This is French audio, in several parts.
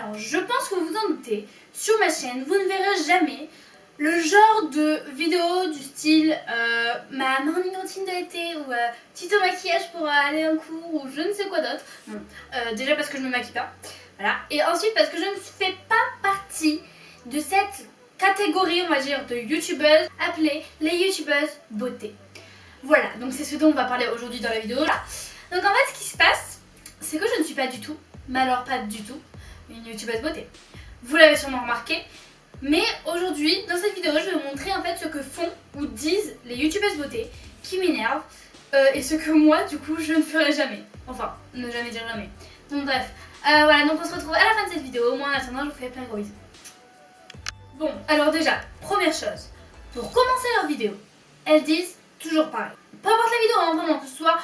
Alors, je pense que vous vous en doutez, sur ma chaîne, vous ne verrez jamais le genre de vidéo du style ma morning routine de l'été ou tuto maquillage pour aller en cours ou je ne sais quoi d'autre. Bon, déjà parce que je ne me maquille pas. Voilà. Et ensuite parce que je ne fais pas partie de cette catégorie, on va dire, de youtubeuses appelées les youtubeuses beauté. Voilà, donc c'est ce dont on va parler aujourd'hui dans la vidéo là. Donc en fait, ce qui se passe, c'est que je ne suis pas du tout, mais alors pas du tout, une youtubeuse beauté. Vous l'avez sûrement remarqué. Mais aujourd'hui, dans cette vidéo, je vais vous montrer en fait ce que font ou disent les youtubeuses beauté qui m'énervent et ce que moi, du coup, je ne ferai jamais. Enfin, ne jamais dire jamais. Donc bref, voilà, donc on se retrouve à la fin de cette vidéo. Moi, en attendant, je vous fais plein de gros bisous. Bon, alors déjà, première chose, pour commencer leur vidéo, elles disent toujours pareil. Peu importe la vidéo, hein, vraiment, que ce soit,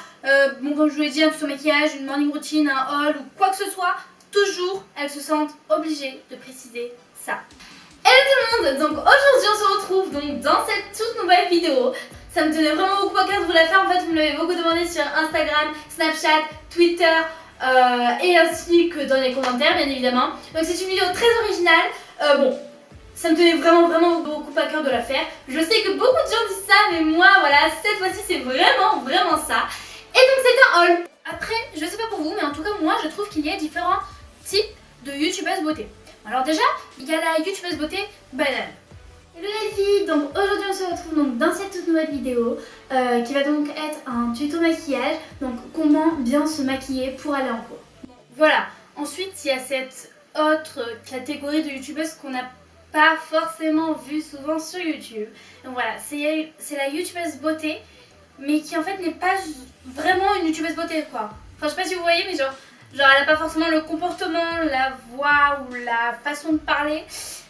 bon, comme je vous l'ai dit, un tuto maquillage, une morning routine, un haul ou quoi que ce soit, toujours, elles se sentent obligées de préciser ça. Hello tout le monde, donc aujourd'hui on se retrouve donc dans cette toute nouvelle vidéo. Ça me tenait vraiment beaucoup à cœur de vous la faire, en fait vous me l'avez beaucoup demandé sur Instagram, Snapchat, Twitter et ainsi que dans les commentaires bien évidemment. Donc c'est une vidéo très originale, bon ça me tenait vraiment beaucoup à cœur de la faire. Je sais que beaucoup de gens disent ça mais moi voilà cette fois-ci c'est vraiment ça. Et donc c'est un haul. Après je sais pas pour vous mais en tout cas moi je trouve qu'il y a différents types de youtubeuses beauté. Alors déjà, il y a la youtubeuse beauté banane. Hello les filles, donc aujourd'hui on se retrouve donc dans cette toute nouvelle vidéo qui va donc être un tuto maquillage, donc comment bien se maquiller pour aller en cours. Voilà, ensuite il y a cette autre catégorie de youtubeuses qu'on n'a pas forcément vu souvent sur YouTube. Donc voilà, c'est la youtubeuse beauté, mais qui en fait n'est pas vraiment une youtubeuse beauté quoi. Enfin je sais pas si vous voyez mais genre elle n'a pas forcément le comportement, la voix ou la façon de parler.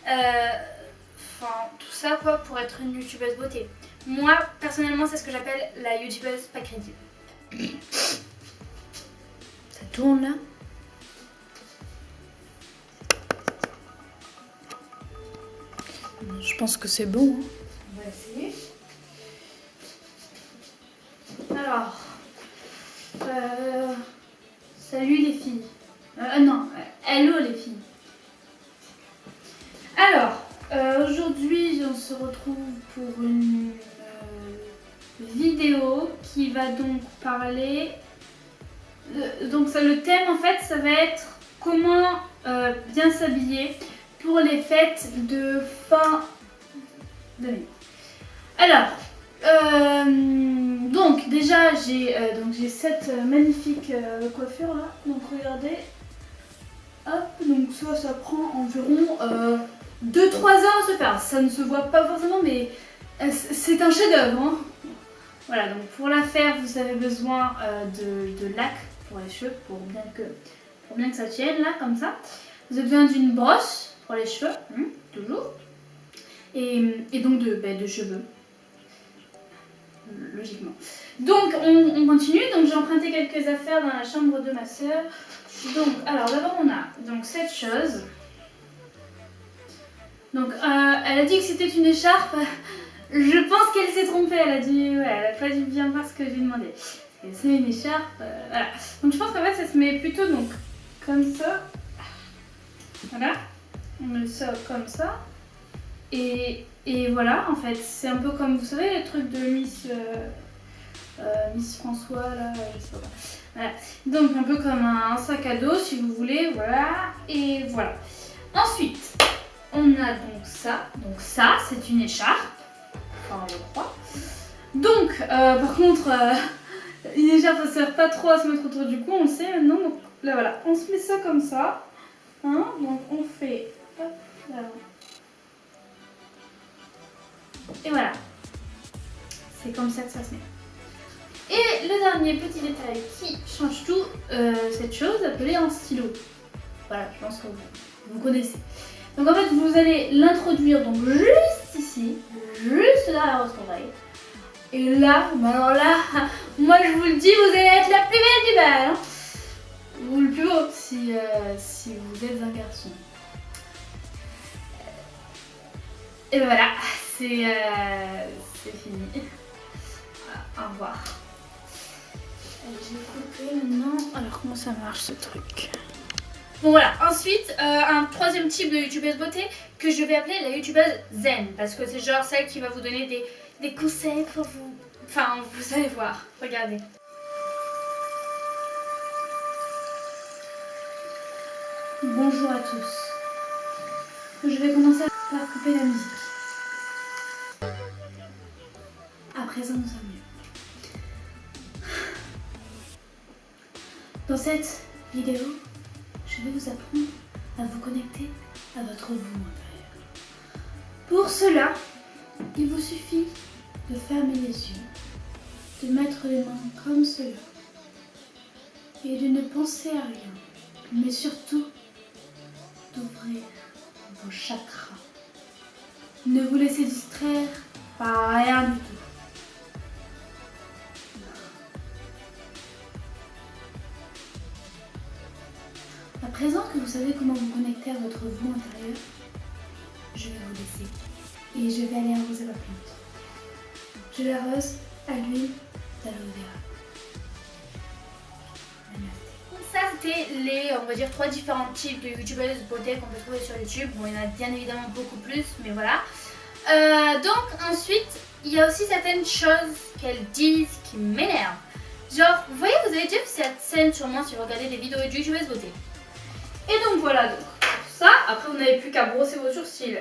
Enfin, tout ça quoi pour être une youtubeuse beauté. Moi, personnellement, c'est ce que j'appelle la youtubeuse pas crédible. Ça tourne là? Je pense que c'est bon. Hein. On va essayer. Alors, salut les filles. Non, hello les filles. Alors, aujourd'hui on se retrouve pour une vidéo qui va donc parler... donc ça, le thème en fait ça va être comment bien s'habiller pour les fêtes de fin d'année. Alors, donc déjà j'ai cette magnifique coiffure là, donc regardez, hop, donc ça prend environ 2-3 heures à se faire, ça ne se voit pas forcément mais c'est un chef d'œuvre hein. Voilà, donc pour la faire vous avez besoin de lac pour les cheveux pour bien que ça tienne là comme ça. Vous avez besoin d'une brosse pour les cheveux, toujours, et donc de cheveux. Logiquement. Donc on continue, donc j'ai emprunté quelques affaires dans la chambre de ma soeur. Donc alors d'abord on a donc cette chose. Donc elle a dit que c'était une écharpe. Je pense qu'elle s'est trompée, elle a dit ouais, elle a pas dû bien voir ce que j'ai demandé. C'est une écharpe, voilà. Donc je pense qu'en fait ça se met plutôt donc comme ça. Voilà. On met ça comme ça. Et voilà, en fait, c'est un peu comme, vous savez, le truc de Miss François, là, je sais pas quoi. Voilà. Donc, un peu comme un sac à dos, si vous voulez, voilà. Et voilà. Ensuite, on a donc ça. Donc ça, c'est une écharpe. Enfin, je crois. Donc, par contre, une écharpe, ça ne sert pas trop à se mettre autour du cou, on le sait maintenant. Donc là, voilà, on se met ça comme ça. Hein, donc, on fait... Hop, là. Et voilà, c'est comme ça que ça se met. Et le dernier petit détail qui change tout, cette chose appelée un stylo. Voilà, je pense que vous connaissez. Donc en fait, vous allez l'introduire donc juste ici, juste derrière votre oreille. Et là, bah alors là, moi je vous le dis, vous allez être la plus belle du bal. Hein. Ou le plus beau si vous êtes un garçon. Et ben voilà. C'est fini. Voilà, au revoir. Allez, je vais couper maintenant. Alors comment ça marche ce truc? Bon voilà, ensuite un troisième type de youtubeuse beauté que je vais appeler la youtubeuse zen, parce que c'est genre celle qui va vous donner des conseils pour vous... Enfin, vous allez voir, regardez. Bonjour à tous. Je vais commencer par couper la musique. À présent, nous sommes mieux. Dans cette vidéo, je vais vous apprendre à vous connecter à votre vous intérieur. Pour cela, il vous suffit de fermer les yeux, de mettre les mains comme cela et de ne penser à rien, mais surtout d'ouvrir vos chakras. Ne vous laissez distraire par rien du tout. À présent que vous savez comment vous connecter à votre vous intérieur, je vais vous laisser et je vais aller arroser ma plante. Je l'arrose à l'huile d'aloe vera. Donc ça c'était les, on va dire, 3 différents types de youtubeuses beauté qu'on peut trouver sur YouTube. Bon, il y en a bien évidemment beaucoup plus, mais voilà. Donc ensuite, il y a aussi certaines choses qu'elles disent qui m'énervent. Genre, vous voyez, vous avez déjà vu cette scène sûrement si vous regardez des vidéos de youtubeuses beauté. Et donc voilà, donc ça, après vous n'avez plus qu'à brosser vos sourcils.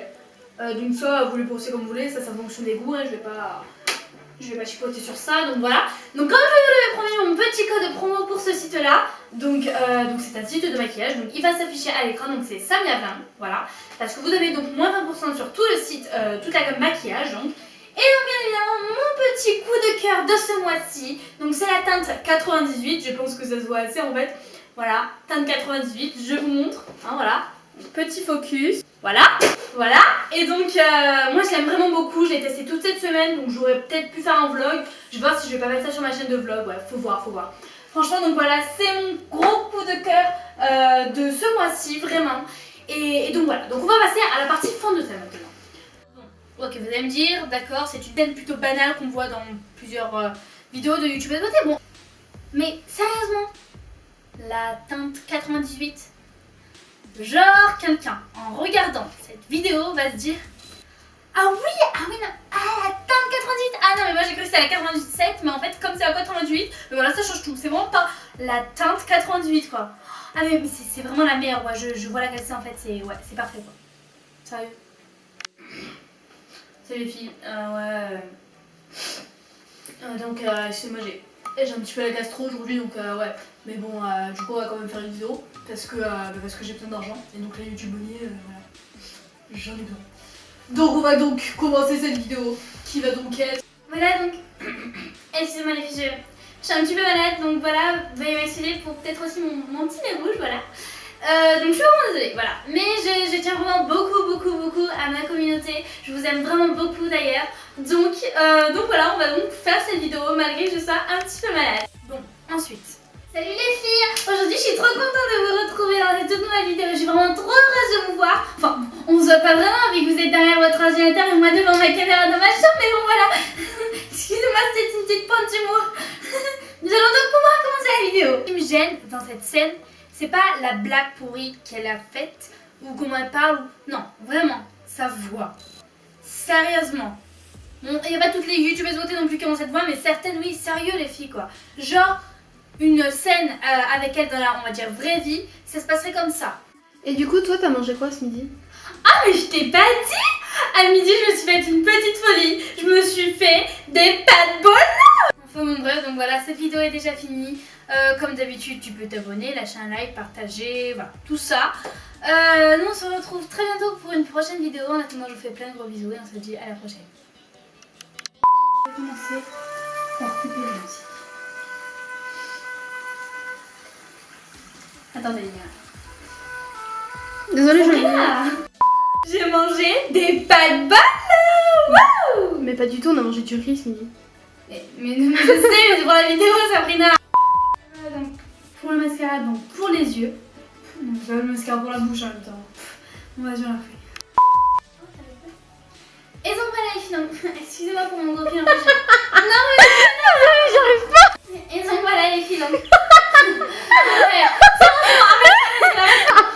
Donc ça, vous les brossez comme vous voulez, ça fonctionne des goûts, hein, je vais pas chipoter sur ça, donc voilà. Donc comme je vous l'avais promis, mon petit code de promo pour ce site-là, donc c'est un site de maquillage, donc il va s'afficher à l'écran, donc c'est Samia20, voilà. Parce que vous avez donc moins 20% sur tout le site, toute la gamme maquillage, donc. Et donc bien évidemment, mon petit coup de cœur de ce mois-ci, donc c'est la teinte 98, je pense que ça se voit assez en fait. Voilà, teinte 98, je vous montre, hein, voilà, petit focus, voilà, voilà, et donc moi je l'aime vraiment beaucoup, je l'ai testé toute cette semaine, donc j'aurais peut-être pu faire un vlog, je vais voir si je vais pas mettre ça sur ma chaîne de vlog, ouais, faut voir. Franchement, donc voilà, c'est mon gros coup de cœur de ce mois-ci, vraiment, et donc voilà, donc on va passer à la partie fond de teint maintenant. Bon, ok, vous allez me dire, d'accord, c'est une teinte plutôt banale qu'on voit dans plusieurs vidéos de YouTube de beauté, bon, mais sérieusement, la teinte 98, genre quelqu'un en regardant cette vidéo va se dire ah oui non, ah la teinte 98, ah non mais moi j'ai cru que c'était la 97, mais en fait comme c'est la 88, mais voilà ça change tout, c'est vraiment pas la teinte 98 quoi. Ah mais c'est vraiment la meilleure, ouais, je vois laquelle c'est en fait, c'est ouais, c'est parfait quoi. Sérieux. Salut les filles, ouais. Donc excusez-moi, j'ai un petit peu la gastro aujourd'hui, donc ouais. Mais bon, du coup on va quand même faire une vidéo parce que j'ai besoin d'argent et donc la youtubonier, voilà, j'en ai besoin. Donc on va donc commencer cette vidéo qui va donc être... Voilà donc, excusez-moi les filles, je suis un petit peu malade, donc voilà, veuillez m'excuser pour peut-être aussi mon petit nez rouge, voilà. Donc je suis vraiment désolée, voilà. Mais je tiens vraiment beaucoup à ma communauté, je vous aime vraiment beaucoup d'ailleurs. Donc voilà, on va donc faire cette vidéo malgré que je sois un petit peu malade. Bon, ensuite... Salut les filles! Aujourd'hui je suis trop contente de vous retrouver dans cette toute nouvelle vidéo, je suis vraiment trop heureuse de vous voir. Enfin, on se voit pas vraiment vu que vous êtes derrière votre ordinateur et moi devant ma caméra dans ma chambre, mais bon voilà. Excusez-moi, c'était une petite pointe d'humour. Nous allons donc pouvoir commencer la vidéo. Ce qui me gêne dans cette scène, c'est pas la blague pourrie qu'elle a faite ou comment elle parle, non, vraiment, sa voix. Sérieusement. Bon, il n'y a pas toutes les youtubeuses beauté non plus qui ont cette voix, mais certaines oui, sérieux les filles quoi. Genre... une scène avec elle dans la, on va dire, vraie vie, ça se passerait comme ça. Et du coup, toi, t'as mangé quoi ce midi? Ah, mais je t'ai pas dit! À midi, je me suis fait une petite folie. Je me suis fait des pâtes bolo! Enfin, bon, bref, donc voilà, cette vidéo est déjà finie. Comme d'habitude, tu peux t'abonner, lâcher un like, partager, voilà, tout ça. Nous, on se retrouve très bientôt pour une prochaine vidéo. En attendant, je vous fais plein de gros bisous et on se dit à la prochaine. Je vais commencer par couper la musique. Attendez les gars. Désolée, j'ai mangé des pâtes bolo. Wouh. Mais pas du tout, on a mangé du riz ce midi. Mais je sais, mais pour la vidéo, Sabrina. Donc, pour le mascara, donc pour les yeux. Donc, je vais le mascara pour la bouche en même temps. On va jouer la fait. Et donc voilà les filles, donc, excusez-moi pour mon gros pied. Non mais j'arrive pas. Et donc voilà les filles, donc... Ouais, c'est bon, arrête.